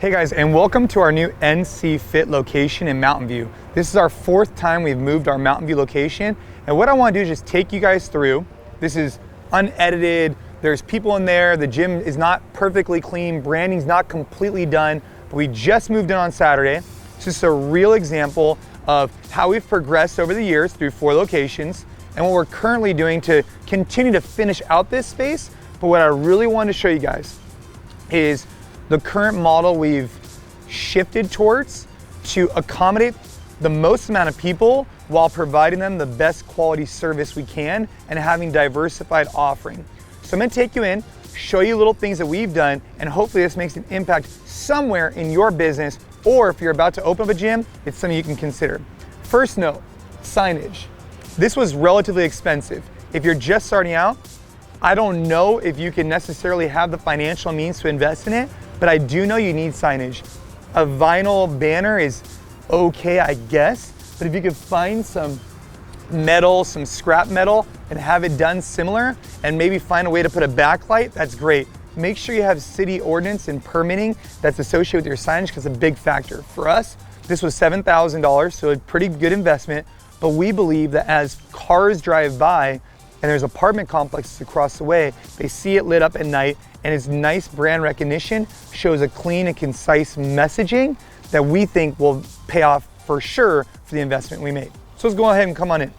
Hey guys, and welcome to our new Ncfit location in Mountain View. This is our 4th time we've moved our Mountain View location, and what I want to do is just take you guys through. This is unedited, there's people in there, the gym is not perfectly clean, branding's not completely done, but we just moved in on Saturday. It's just a real example of how we've progressed over the years through 4 locations and what we're currently doing to continue to finish out this space. But what I really want to show you guys is the current model we've shifted towards to accommodate the most amount of people while providing them the best quality service we can and having diversified offering. So I'm gonna take you in, show you little things that we've done, and hopefully this makes an impact somewhere in your business, or if you're about to open up a gym, it's something you can consider. First note, signage. This was relatively expensive. If you're just starting out, I don't know if you can necessarily have the financial means to invest in it, but I do know you need signage. A vinyl banner is okay, I guess, but if you could find some metal, some scrap metal, and have it done similar, and maybe find a way to put a backlight, that's great. Make sure you have city ordinance and permitting that's associated with your signage, because it's a big factor. For us, this was $7,000, so a pretty good investment, but we believe that as cars drive by, and there's apartment complexes across the way, they see it lit up at night, and its nice brand recognition shows a clean and concise messaging that we think will pay off for sure for the investment we made. So let's go ahead and come on in.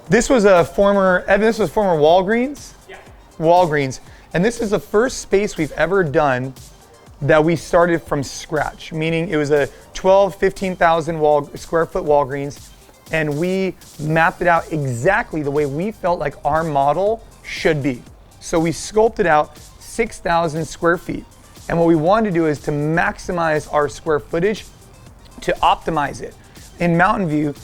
This was former Walgreens? Yeah. Walgreens. And this is the first space we've ever done that we started from scratch, meaning it was a 15,000 square foot Walgreens, and we mapped it out exactly the way we felt like our model should be. So we sculpted out 6,000 square feet. And what we wanted to do is to maximize our square footage to optimize it. In Mountain View,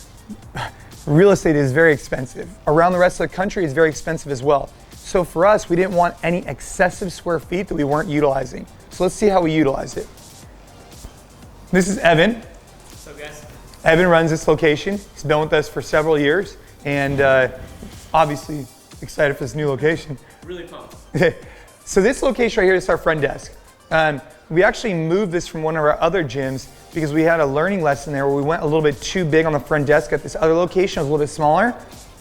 real estate is very expensive. Around the rest of the country, it's very expensive as well. So for us, we didn't want any excessive square feet that we weren't utilizing. So let's see how we utilize it. This is Evan. What's up, guys? Evan runs this location. He's been with us for several years, and obviously excited for this new location. Really pumped. So this location right here is our front desk. We actually moved this from one of our other gyms because we had a learning lesson there where we went a little bit too big on the front desk at this other location. It was a little bit smaller.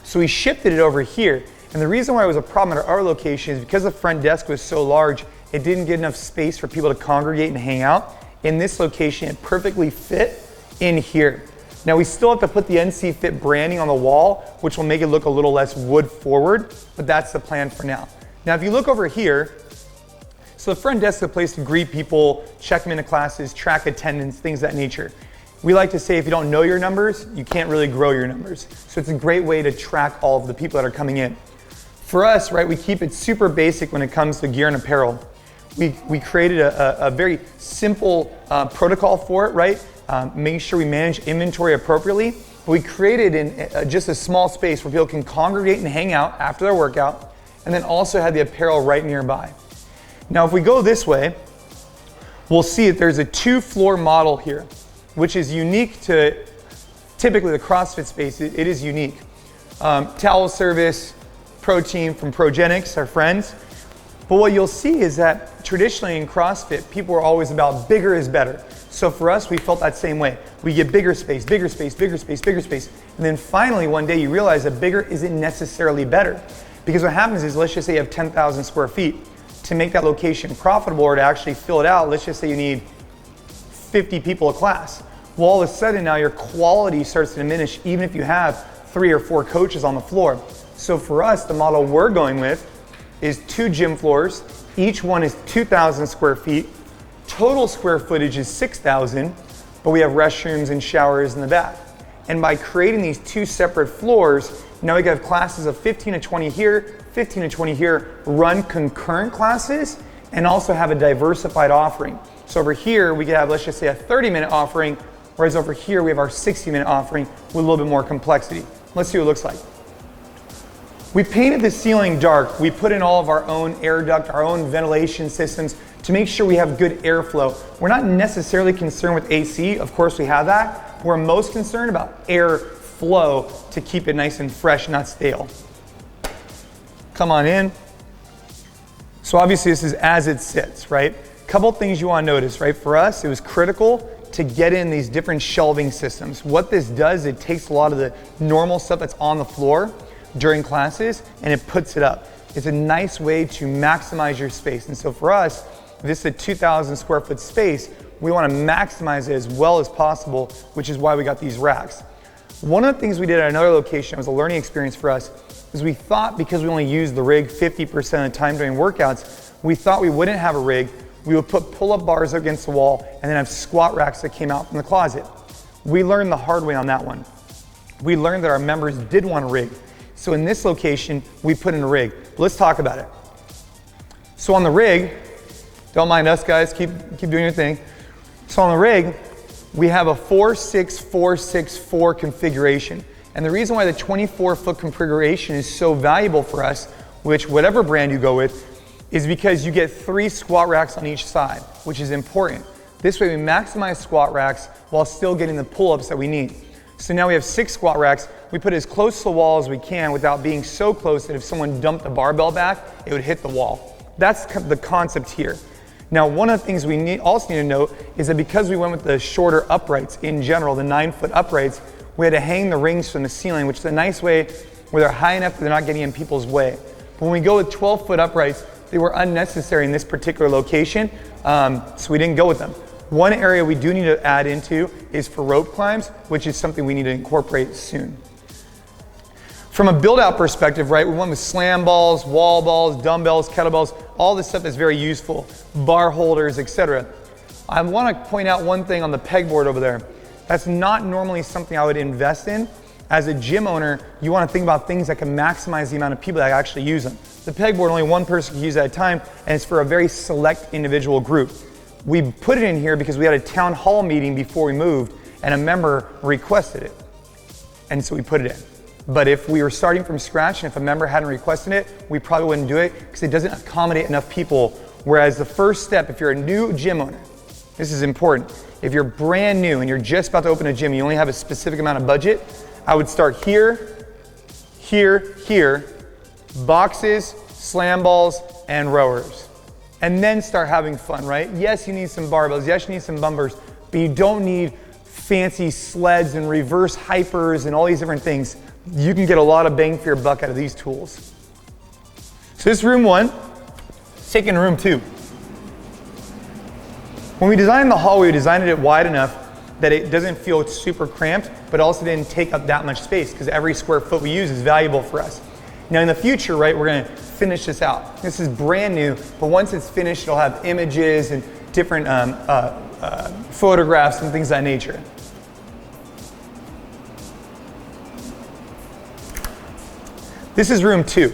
So we shifted it over here. And the reason why it was a problem at our location is because the front desk was so large, it didn't get enough space for people to congregate and hang out. In this location, it perfectly fit in here. Now we still have to put the Ncfit branding on the wall, which will make it look a little less wood forward, but that's the plan for now. Now if you look over here, so the front desk is a place to greet people, check them into classes, track attendance, things of that nature. We like to say if you don't know your numbers, you can't really grow your numbers. So it's a great way to track all of the people that are coming in. For us, right, we keep it super basic when it comes to gear and apparel. We created a very simple protocol for it, right? Making sure we manage inventory appropriately. But we created in just a small space where people can congregate and hang out after their workout, and then also have the apparel right nearby. Now, if we go this way, we'll see that there's a 2-floor model here, which is unique to typically the CrossFit space. It is unique. Towel service, protein from Progenics, our friends. But what you'll see is that traditionally in CrossFit, people are always about bigger is better. So for us, we felt that same way. We get bigger space, bigger space, bigger space, bigger space. And then finally, one day you realize that bigger isn't necessarily better. Because what happens is, let's just say you have 10,000 square feet. To make that location profitable or to actually fill it out, let's just say you need 50 people a class. Well, all of a sudden now your quality starts to diminish even if you have 3 or 4 coaches on the floor. So for us, the model we're going with is 2 gym floors. Each one is 2,000 square feet. Total square footage is 6,000, but we have restrooms and showers in the back. And by creating these 2 separate floors, now we can have classes of 15 to 20 here, 15 to 20 here, run concurrent classes, and also have a diversified offering. So over here, we could have, let's just say, a 30-minute offering, whereas over here, we have our 60-minute offering with a little bit more complexity. Let's see what it looks like. We painted the ceiling dark. We put in all of our own air duct, our own ventilation systems to make sure we have good airflow. We're not necessarily concerned with AC. Of course, we have that. We're most concerned about air flow to keep it nice and fresh, not stale. Come on in. So obviously this is as it sits, right? Couple things you want to notice, right? For us, it was critical to get in these different shelving systems. What this does, it takes a lot of the normal stuff that's on the floor during classes and it puts it up. It's a nice way to maximize your space. And so for us, this is a 2,000 square foot space. We want to maximize it as well as possible, which is why we got these racks. One of the things we did at another location, it was a learning experience for us, is we thought because we only used the rig 50% of the time during workouts, we thought we wouldn't have a rig. We would put pull-up bars against the wall and then have squat racks that came out from the closet. We learned the hard way on that one. We learned that our members did want a rig. So in this location, we put in a rig. Let's talk about it. So on the rig, don't mind us guys, keep doing your thing. So on the rig, we have a 4-6-4-6-4 configuration. And the reason why the 24-foot configuration is so valuable for us, which whatever brand you go with, is because you get 3 squat racks on each side, which is important. This way we maximize squat racks while still getting the pull-ups that we need. So now we have 6 squat racks. We put as close to the wall as we can without being so close that if someone dumped the barbell back, it would hit the wall. That's the concept here. Now, one of the things we also need to note is that because we went with the shorter uprights in general, the 9-foot uprights, we had to hang the rings from the ceiling, which is a nice way where they're high enough that they're not getting in people's way. But when we go with 12-foot uprights, they were unnecessary in this particular location, so we didn't go with them. One area we do need to add into is for rope climbs, which is something we need to incorporate soon. From a build out perspective, right, we went with slam balls, wall balls, dumbbells, kettlebells, all this stuff is very useful, bar holders, etc. I want to point out one thing on the pegboard over there. That's not normally something I would invest in. As a gym owner, you want to think about things that can maximize the amount of people that actually use them. The pegboard, only one person can use at a time, and it's for a very select individual group. We put it in here because we had a town hall meeting before we moved, and a member requested it. And so we put it in. But if we were starting from scratch, and if a member hadn't requested it, we probably wouldn't do it because it doesn't accommodate enough people. Whereas the first step, if you're a new gym owner, this is important. If you're brand new and you're just about to open a gym, you only have a specific amount of budget, I would start here, here, here, boxes, slam balls, and rowers. And then start having fun, right? Yes, you need some barbells, yes, you need some bumpers, but you don't need fancy sleds and reverse hypers and all these different things. You can get a lot of bang for your buck out of these tools. So this is room 1, let's take in room 2. When we designed the hallway, we designed it wide enough that it doesn't feel super cramped, but also didn't take up that much space because every square foot we use is valuable for us. Now in the future, right, we're gonna finish this out. This is brand new, but once it's finished, it'll have images and different photographs and things of that nature. This is room 2.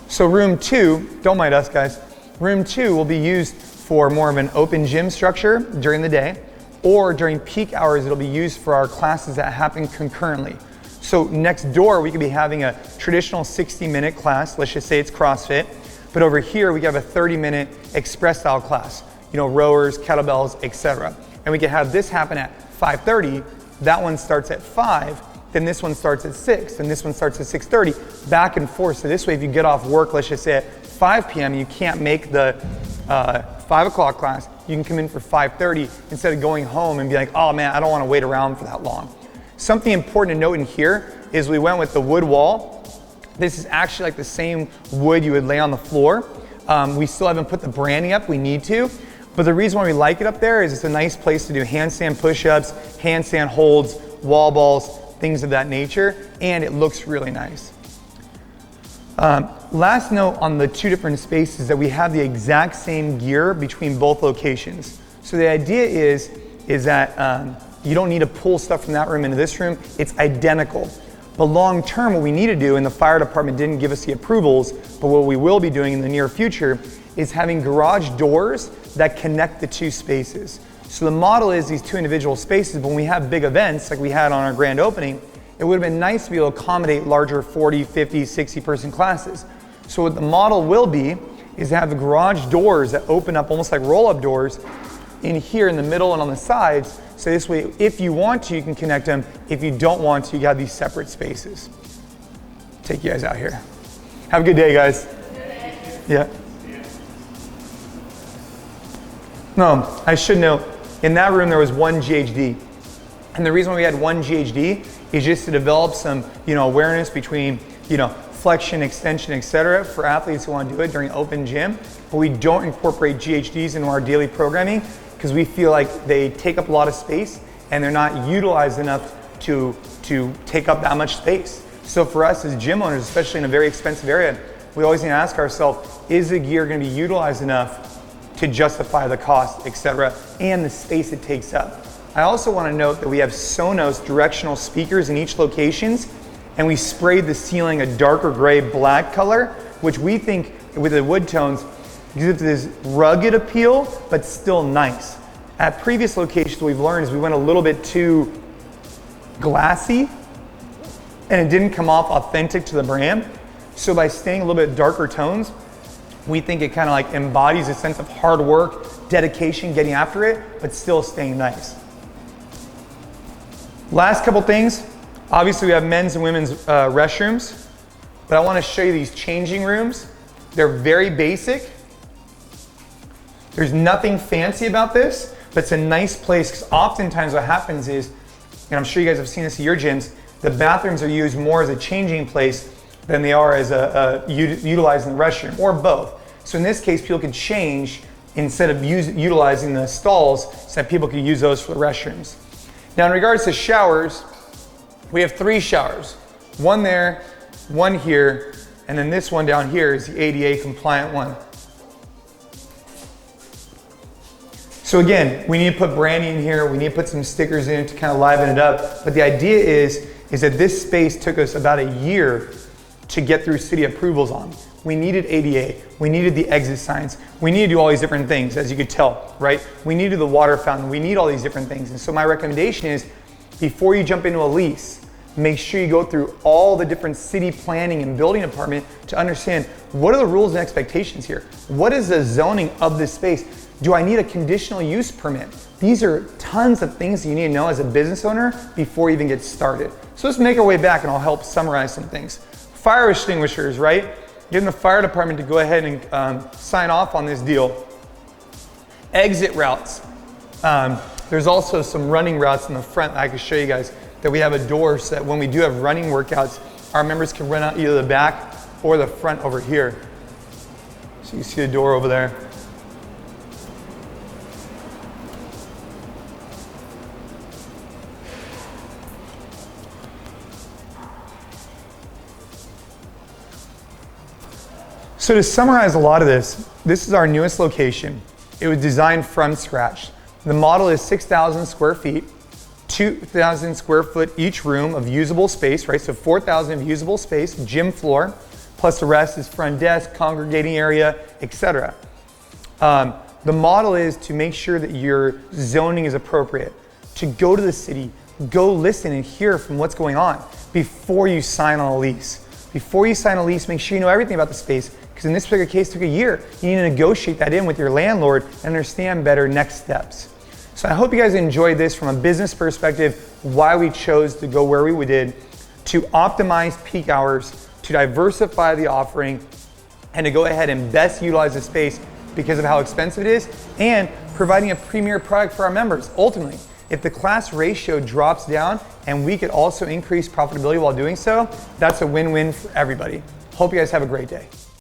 So room 2, don't mind us guys, room 2 will be used for more of an open gym structure during the day, or during peak hours, it'll be used for our classes that happen concurrently. So next door, we could be having a traditional 60-minute class, let's just say it's CrossFit, but over here, we have a 30-minute express style class, you know, rowers, kettlebells, etc. And we could have this happen at 5:30, that one starts at 5, then this one starts at 6, and this one starts at 6:30, back and forth. So this way, if you get off work, let's just say at 5 p.m., you can't make the 5 o'clock class, you can come in for 5:30 instead of going home and be like, oh man, I don't want to wait around for that long. Something important to note in here is we went with the wood wall. This is actually like the same wood you would lay on the floor. We still haven't put the branding up, we need to. But the reason why we like it up there is it's a nice place to do handstand push-ups, handstand holds, wall balls, things of that nature, and it looks really nice. Last note on the 2 different spaces that we have the exact same gear between both locations. So the idea is that you don't need to pull stuff from that room into this room, it's identical. But long term, what we need to do, and the fire department didn't give us the approvals, but what we will be doing in the near future is having garage doors that connect the 2 spaces. So the model is these 2 individual spaces, but when we have big events like we had on our grand opening, it would have been nice to be able to accommodate larger 40, 50, 60 person classes. So what the model will be is to have the garage doors that open up almost like roll-up doors in here in the middle and on the sides. So this way, if you want to, you can connect them. If you don't want to, you have these separate spaces. Take you guys out here. Have a good day, guys. Yeah. No, I should note, in that room there was one GHD. And the reason why we had one GHD is just to develop some, awareness between, flexion, extension, etc. for athletes who want to do it during open gym. But we don't incorporate GHDs into our daily programming because we feel like they take up a lot of space and they're not utilized enough to take up that much space. So for us as gym owners, especially in a very expensive area, we always need to ask ourselves, is the gear going to be utilized enough to justify the cost, etc., and the space it takes up? I also want to note that we have Sonos directional speakers in each locations, and we sprayed the ceiling a darker gray black color, which we think with the wood tones gives it this rugged appeal, but still nice. At previous locations, what we've learned is we went a little bit too glassy, and it didn't come off authentic to the brand. So by staying a little bit darker tones, we think it kind of like embodies a sense of hard work, dedication, getting after it, but still staying nice. Last couple things, obviously we have men's and women's restrooms, but I want to show you these changing rooms. They're very basic. There's nothing fancy about this, but it's a nice place because oftentimes what happens is, and I'm sure you guys have seen this at your gyms, the bathrooms are used more as a changing place than they are as utilizing the restroom, or both. So in this case, people can change instead of utilizing the stalls so that people can use those for the restrooms. Now in regards to showers, we have 3 showers. One there, one here, and then this one down here is the ADA compliant one. So again, we need to put branding in here, we need to put some stickers in to kind of liven it up, but the idea is that this space took us about a year to get through city approvals on. We needed ADA, we needed the exit signs, we needed to do all these different things, as you could tell, right? We needed the water fountain, we need all these different things. And so my recommendation is, before you jump into a lease, make sure you go through all the different city planning and building department to understand what are the rules and expectations here? What is the zoning of this space? Do I need a conditional use permit? These are tons of things that you need to know as a business owner before you even get started. So let's make our way back and I'll help summarize some things. Fire extinguishers, right? Getting the fire department to go ahead and sign off on this deal. Exit routes. There's also some running routes in the front that I can show you guys that we have a door so that when we do have running workouts, our members can run out either the back or the front over here. So you see the door over there. So to summarize a lot of this is our newest location. It was designed from scratch. The model is 6,000 square feet, 2,000 square foot each room of usable space, right? So 4,000 of usable space, gym floor, plus the rest is front desk, congregating area, etc. The model is to make sure that your zoning is appropriate, to go to the city, go listen and hear from what's going on before you sign on a lease. Before you sign a lease, make sure you know everything about the space, because in this particular case, it took a year. You need to negotiate that in with your landlord and understand better next steps. So I hope you guys enjoyed this from a business perspective, why we chose to go where we did, to optimize peak hours, to diversify the offering, and to go ahead and best utilize the space because of how expensive it is, and providing a premier product for our members. Ultimately, if the class ratio drops down and we could also increase profitability while doing so, that's a win-win for everybody. Hope you guys have a great day.